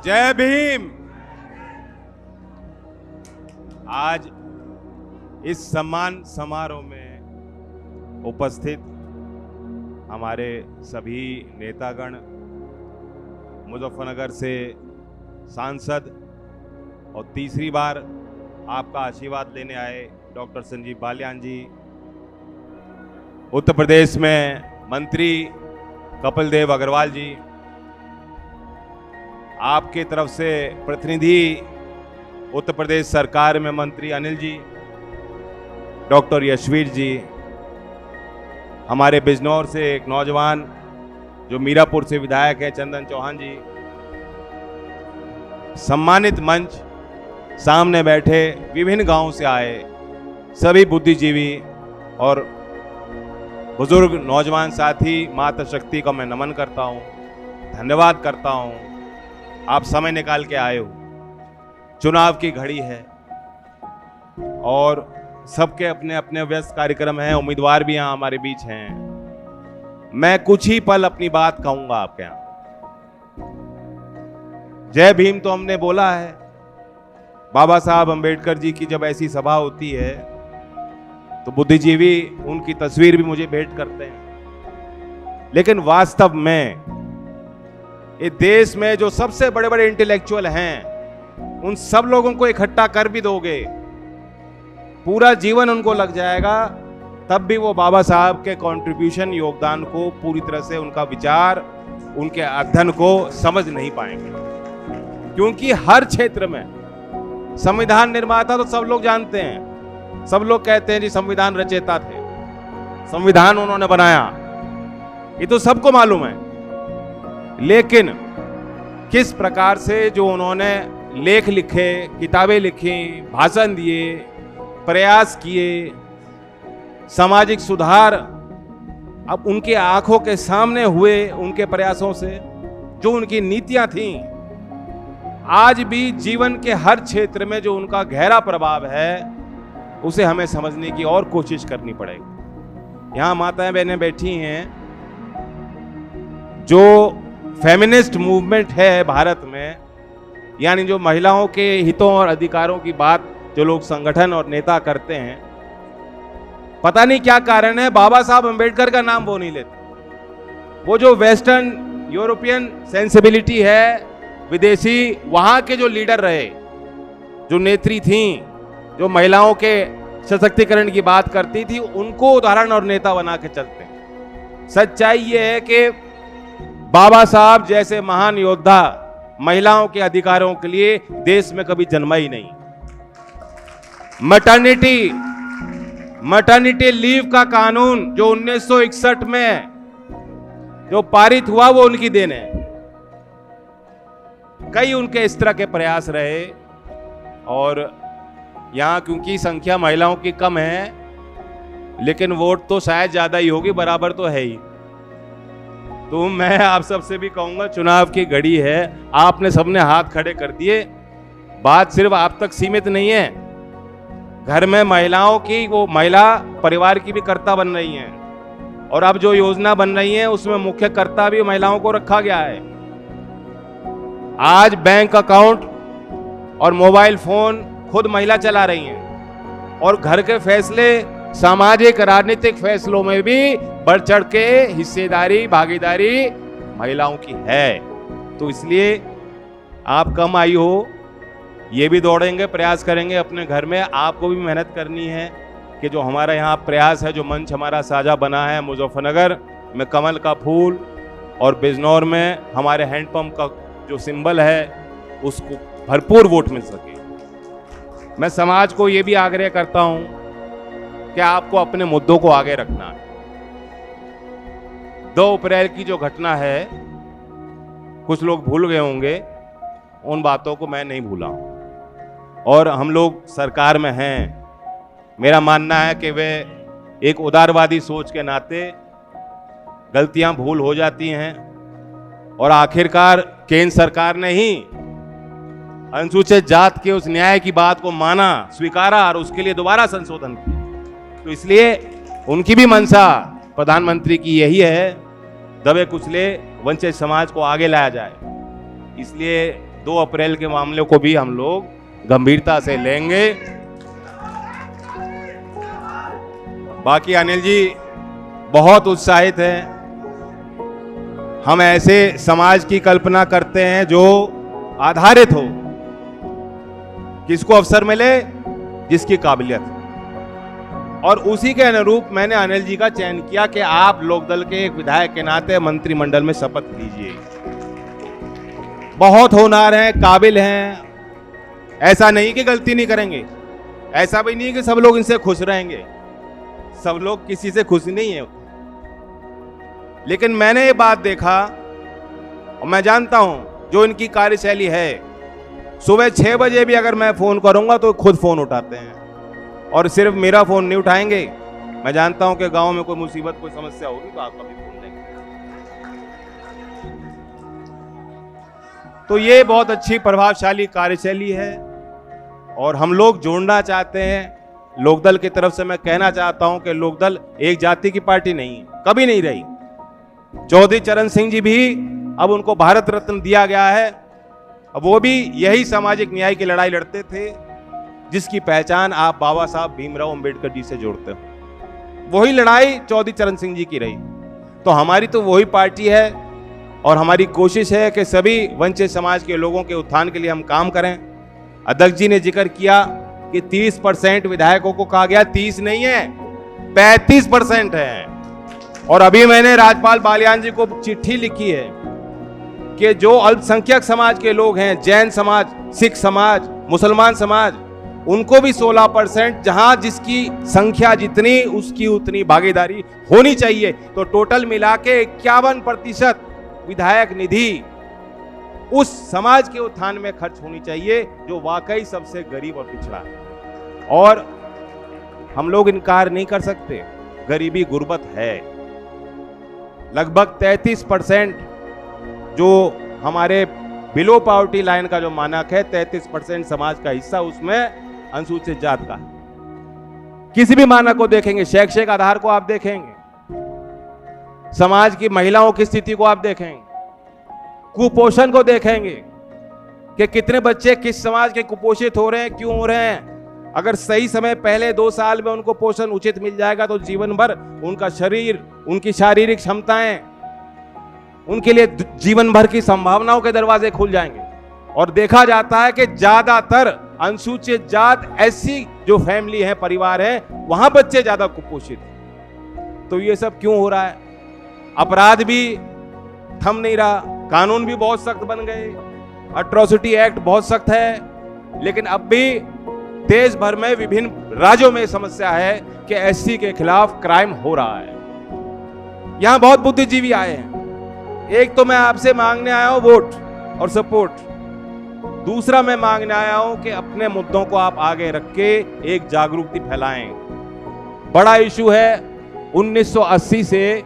जय भीम। आज इस सम्मान समारोह में उपस्थित हमारे सभी नेतागण, मुजफ्फरनगर से सांसद और तीसरी बार आपका आशीर्वाद लेने आए डॉक्टर संजीव बालियान जी, उत्तर प्रदेश में मंत्री कपिल देव अग्रवाल जी, आपके तरफ से प्रतिनिधि उत्तर प्रदेश सरकार में मंत्री अनिल जी, डॉक्टर यशवीर जी, हमारे बिजनौर से एक नौजवान जो मीरापुर से विधायक है चंदन चौहान जी, सम्मानित मंच, सामने बैठे विभिन्न गांवों से आए सभी बुद्धिजीवी और बुजुर्ग नौजवान साथी, माता शक्ति को मैं नमन करता हूं, धन्यवाद करता हूं। आप समय निकाल के आए हो, चुनाव की घड़ी है और सबके अपने अपने व्यस्त कार्यक्रम हैं, उम्मीदवार भी यहाँ हमारे बीच हैं। मैं कुछ ही पल अपनी बात कहूंगा आपके यहाँ। जय भीम तो हमने बोला है, बाबा साहब अंबेडकर जी की जब ऐसी सभा होती है तो बुद्धिजीवी उनकी तस्वीर भी मुझे भेंट करते हैं, लेकिन वास्तव में इस देश में जो सबसे बड़े बड़े इंटेलेक्चुअल हैं, उन सब लोगों को इकट्ठा कर भी दोगे, पूरा जीवन उनको लग जाएगा, तब भी वो बाबा साहब के कंट्रीब्यूशन, योगदान को पूरी तरह से, उनका विचार, उनके अध्ययन को समझ नहीं पाएंगे। क्योंकि हर क्षेत्र में संविधान निर्माता तो सब लोग जानते हैं, सब लोग कहते हैं जी संविधान रचयिता थे, संविधान उन्होंने बनाया, ये तो सबको मालूम है। लेकिन किस प्रकार से जो उन्होंने लेख लिखे, किताबें लिखी, भाषण दिए, प्रयास किए, सामाजिक सुधार अब उनके आंखों के सामने हुए, उनके प्रयासों से जो उनकी नीतियां थीं, आज भी जीवन के हर क्षेत्र में जो उनका गहरा प्रभाव है, उसे हमें समझने की और कोशिश करनी पड़ेगी। यहां माताएं बहनें बैठी हैं, जो फेमिनिस्ट मूवमेंट है भारत में, यानी जो महिलाओं के हितों और अधिकारों की बात जो लोग संगठन और नेता करते हैं, पता नहीं क्या कारण है, बाबा साहब अंबेडकर का नाम वो नहीं लेते। वो जो वेस्टर्न यूरोपियन सेंसिबिलिटी है, विदेशी वहां के जो लीडर रहे, जो नेत्री थीं, जो महिलाओं के सशक्तिकरण की बात करती थी, उनको उदाहरण और नेता बना के चलते हैं। सच्चाई ये है कि बाबा साहब जैसे महान योद्धा महिलाओं के अधिकारों के लिए देश में कभी जन्मा ही नहीं। मैटरनिटी लीव का कानून जो 1961 में जो पारित हुआ, वो उनकी देन है। कई उनके इस तरह के प्रयास रहे, और यहां क्योंकि संख्या महिलाओं की कम है, लेकिन वोट तो शायद ज्यादा ही होगी, बराबर तो है ही। तो मैं आप सबसे भी कहूंगा, चुनाव की घड़ी है, आपने सबने हाथ खड़े कर दिए, बात सिर्फ आप तक सीमित नहीं है, घर में महिलाओं की, वो महिला परिवार की भी कर्ता बन रही हैं, और अब जो योजना बन रही है उसमें मुख्य कर्ता भी महिलाओं को रखा गया है। आज बैंक अकाउंट और मोबाइल फोन खुद महिला चला रही हैं, और घर के फैसले, सामाजिक राजनीतिक फैसलों में भी बढ़ चढ़ के हिस्सेदारी, भागीदारी महिलाओं की है। तो इसलिए आप कम आई हो, ये भी दौड़ेंगे, प्रयास करेंगे अपने घर में। आपको भी मेहनत करनी है कि जो हमारा यहाँ प्रयास है, जो मंच हमारा साझा बना है, मुजफ्फरनगर में कमल का फूल और बिजनौर में हमारे हैंडपंप का जो सिंबल है, उसको भरपूर वोट मिल सके। मैं समाज को ये भी आग्रह करता हूं कि आपको अपने मुद्दों को आगे रखना है। 2 अप्रैल की जो घटना है, कुछ लोग भूल गए होंगे, उन बातों को मैं नहीं भूला हूं। और हम लोग सरकार में हैं, मेरा मानना है कि वे एक उदारवादी सोच के नाते गलतियां भूल हो जाती हैं, और आखिरकार केंद्र सरकार ने ही अनुसूचित जात के उस न्याय की बात को माना, स्वीकारा और उसके लिए दोबारा संशोधन किया। तो इसलिए उनकी भी मंशा प्रधानमंत्री की यही है, दबे कुचले वंचित समाज को आगे लाया जाए। इसलिए 2 अप्रैल के मामले को भी हम लोग गंभीरता से लेंगे। बाकी अनिल जी बहुत उत्साहित हैं। हम ऐसे समाज की कल्पना करते हैं जो आधारित हो, किसको अवसर मिले, जिसकी काबिलियत, और उसी के अनुरूप मैंने अनिल जी का चयन किया कि आप लोकदल के एक विधायक के नाते मंत्रिमंडल में शपथ लीजिए। बहुत होनहार हैं, काबिल हैं, ऐसा नहीं कि गलती नहीं करेंगे, ऐसा भी नहीं कि सब लोग इनसे खुश रहेंगे, सब लोग किसी से खुश नहीं है। लेकिन मैंने ये बात देखा और मैं जानता हूं जो इनकी कार्यशैली है, सुबह 6 बजे भी अगर मैं फोन करूंगा तो खुद फोन उठाते हैं, और सिर्फ मेरा फोन नहीं उठाएंगे, मैं जानता हूं कि गांव में कोई मुसीबत, कोई समस्या होगी तो आपका भी फोन लेंगे। तो ये बहुत अच्छी प्रभावशाली कार्यशैली है और हम लोग जोड़ना चाहते हैं। लोकदल की तरफ से मैं कहना चाहता हूं कि लोकदल एक जाति की पार्टी नहीं है, कभी नहीं रही। चौधरी चरण सिंह जी भी अब उनको भारत रत्न दिया गया है, अब वो भी यही सामाजिक न्याय की लड़ाई लड़ते थे जिसकी पहचान आप बाबा साहब भीमराव अंबेडकर जी से जोड़ते हो। वही लड़ाई चौधरी चरण सिंह जी की रही, तो हमारी तो वही पार्टी है और हमारी कोशिश है कि सभी वंचित समाज के लोगों के उत्थान के लिए हम काम करें। अध्यक्ष जी ने जिक्र किया कि 30% विधायकों को कहा गया, 30 नहीं है 35% है। और अभी मैंने राज्यपाल बालियान जी को चिट्ठी लिखी है कि जो अल्पसंख्यक समाज के लोग हैं, जैन समाज, सिख समाज, मुसलमान समाज, उनको भी 16%, जहां जिसकी संख्या जितनी उसकी उतनी भागीदारी होनी चाहिए। तो टोटल मिला के 51% विधायक निधि उस समाज के उत्थान में खर्च होनी चाहिए जो वाकई सबसे गरीब और पिछड़ा है। और हम लोग इनकार नहीं कर सकते, गरीबी गुर्बत है। लगभग 33% जो हमारे बिलो पॉवर्टी लाइन का जो मानक है, 33% समाज का हिस्सा उसमें अनुसूचित जात का है। किसी भी मानक को देखेंगे, शैक्षिक आधार को आप देखेंगे, समाज की महिलाओं की स्थिति को आप देखेंगे, कुपोषण को देखेंगे कि कितने बच्चे किस समाज के कुपोषित हो रहे हैं, क्यों हो रहे हैं। अगर सही समय पहले 2 साल में उनको पोषण उचित मिल जाएगा तो जीवन भर उनका शरीर, उनकी शारीरिक क्षमताएं, उनके लिए जीवन भर की संभावनाओं के दरवाजे खुल जाएंगे। और देखा जाता है कि ज्यादातर अनुसूचित जात ऐसी जो फैमिली है, परिवार है, वहां बच्चे ज्यादा कुपोषित। तो ये सब क्यों हो रहा है? अपराध भी थम नहीं रहा, कानून भी बहुत सख्त बन गए, अट्रॉसिटी एक्ट बहुत सख्त है, लेकिन अब भी देश भर में विभिन्न राज्यों में समस्या है कि एससी के खिलाफ क्राइम हो रहा है। यहां बहुत बुद्धिजीवी आए हैं। एक तो मैं आपसे मांगने आया हूं वोट और सपोर्ट, दूसरा मैं मांगने आया हूं कि अपने मुद्दों को आप आगे रख के एक जागरूकता फैलाएं। बड़ा इशू है, 1980 से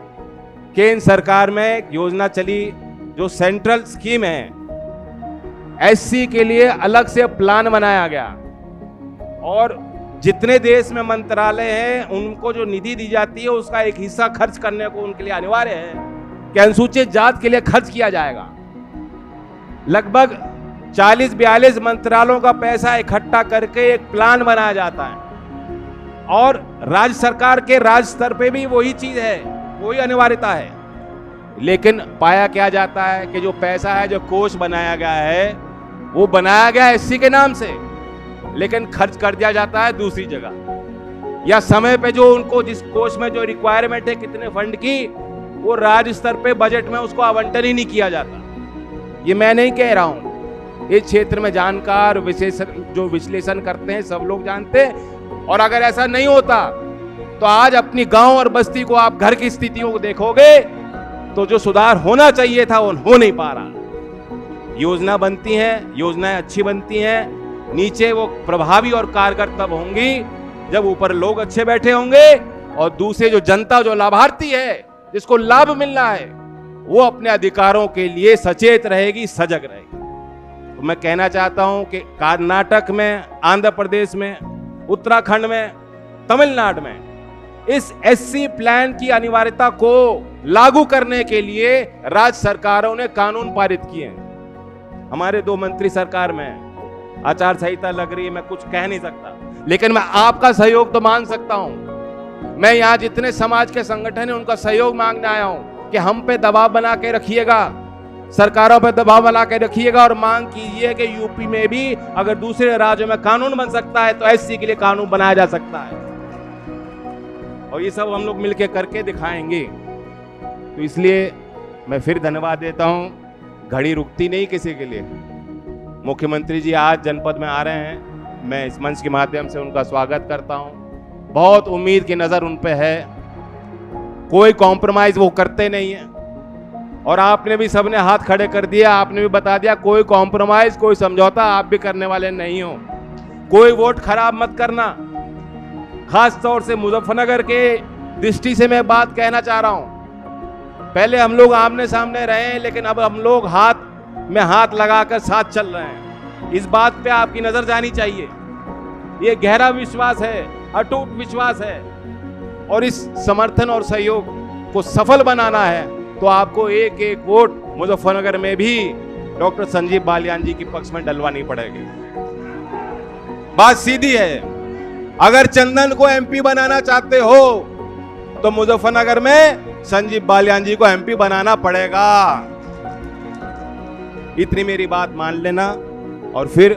केंद्र सरकार में एक योजना चली जो सेंट्रल स्कीम है, एससी के लिए अलग से प्लान बनाया गया और जितने देश में मंत्रालय हैं उनको जो निधि दी जाती है उसका एक हिस्सा खर्च करने को उनके लिए अनिवार्य है कि अनुसूचित जात के लिए खर्च किया जाएगा। लगभग 40-42 मंत्रालयों का पैसा इकट्ठा करके एक प्लान बनाया जाता है और राज्य सरकार के राज्य स्तर पे भी वही चीज है, वही अनिवार्यता है। लेकिन पाया क्या जाता है कि जो पैसा है, जो कोष बनाया गया है, वो बनाया गया एससी के नाम से, लेकिन खर्च कर दिया जाता है दूसरी जगह, या समय पे जो उनको जिस कोष में जो रिक्वायरमेंट है कितने फंड की, वो राज्य स्तर पे बजट में उसको आवंटन ही नहीं किया जाता। ये मैं नहीं कह रहा हूं, इस क्षेत्र में जानकार जो विश्लेषण करते हैं सब लोग जानते हैं। और अगर ऐसा नहीं होता तो आज अपनी गांव और बस्ती को आप घर की स्थितियों को देखोगे तो जो सुधार होना चाहिए था वो हो नहीं पा रहा। योजना बनती हैं, योजनाएं अच्छी बनती हैं, नीचे वो प्रभावी और कारगर तब होंगी जब ऊपर लोग अच्छे बैठे होंगे और दूसरे जो जनता, जो लाभार्थी है, जिसको लाभ मिलना है, वो अपने अधिकारों के लिए सचेत रहेगी, सजग रहेगी। तो मैं कहना चाहता हूं कि कर्नाटक में, आंध्र प्रदेश में, उत्तराखंड में, तमिलनाडु में इस एससी प्लान की अनिवार्यता को लागू करने के लिए राज्य सरकारों ने कानून पारित किए हैं। हमारे 2 मंत्री सरकार में हैं। आचार संहिता लग रही है, मैं कुछ कह नहीं सकता, लेकिन मैं आपका सहयोग तो मांग सकता हूं। मैं यहां जितने समाज के संगठन है उनका सहयोग मांगने आया हूं कि हम पे दबाव बना के रखिएगा, सरकारों पे दबाव बना के रखिएगा और मांग कीजिए कि यूपी में भी अगर दूसरे राज्यों में कानून बन सकता है तो एससी के लिए कानून बनाया जा सकता है, और ये सब हम लोग मिलकर करके दिखाएंगे। तो इसलिए मैं फिर धन्यवाद देता हूं। घड़ी रुकती नहीं किसी के लिए। मुख्यमंत्री जी आज जनपद में आ रहे हैं, मैं इस मंच के माध्यम से उनका स्वागत करता हूं। बहुत उम्मीद की नजर उन पे है, कोई कॉम्प्रोमाइज वो करते नहीं है, और आपने भी सबने हाथ खड़े कर दिया, आपने भी बता दिया कोई कॉम्प्रोमाइज, कोई समझौता आप भी करने वाले नहीं हो। कोई वोट खराब मत करना। खास तौर से मुजफ्फरनगर के दृष्टि से मैं बात कहना चाह रहा हूं। पहले हम लोग आमने सामने रहे हैं, लेकिन अब हम लोग हाथ में हाथ लगाकर साथ चल रहे हैं। इस बात पे आपकी नजर जानी चाहिए। ये गहरा विश्वास है, अटूट विश्वास है, और इस समर्थन और सहयोग को सफल बनाना है तो आपको एक एक वोट मुजफ्फरनगर में भी डॉक्टर संजीव बालियान जी के पक्ष में डलवानी पड़ेगी। बात सीधी है। अगर चंदन को एमपी बनाना चाहते हो तो मुजफ्फरनगर में संजीव बालियान जी को एमपी बनाना पड़ेगा। इतनी मेरी बात मान लेना। और फिर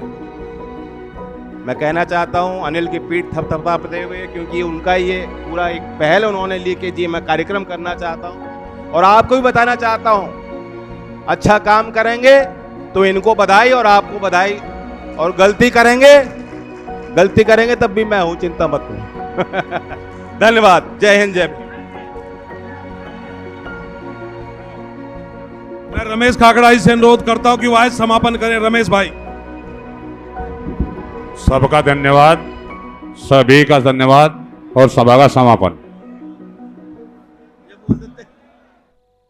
मैं कहना चाहता हूं, अनिल की पीठ थपथपाते हुए, क्योंकि उनका ये पूरा एक पहल उन्होंने ली कि जी मैं कार्यक्रम करना चाहता हूं, और आपको भी बताना चाहता हूं, अच्छा काम करेंगे तो इनको बधाई और आपको बधाई, और गलती करेंगे तब भी मैं हूं, चिंता मत करो। धन्यवाद। जय हिंद, जय। मैं रमेश काकड़ा जी से अनुरोध करता हूं कि वो आज समापन करें। रमेश भाई। सबका धन्यवाद, सभी का धन्यवाद, और सभा का समापन।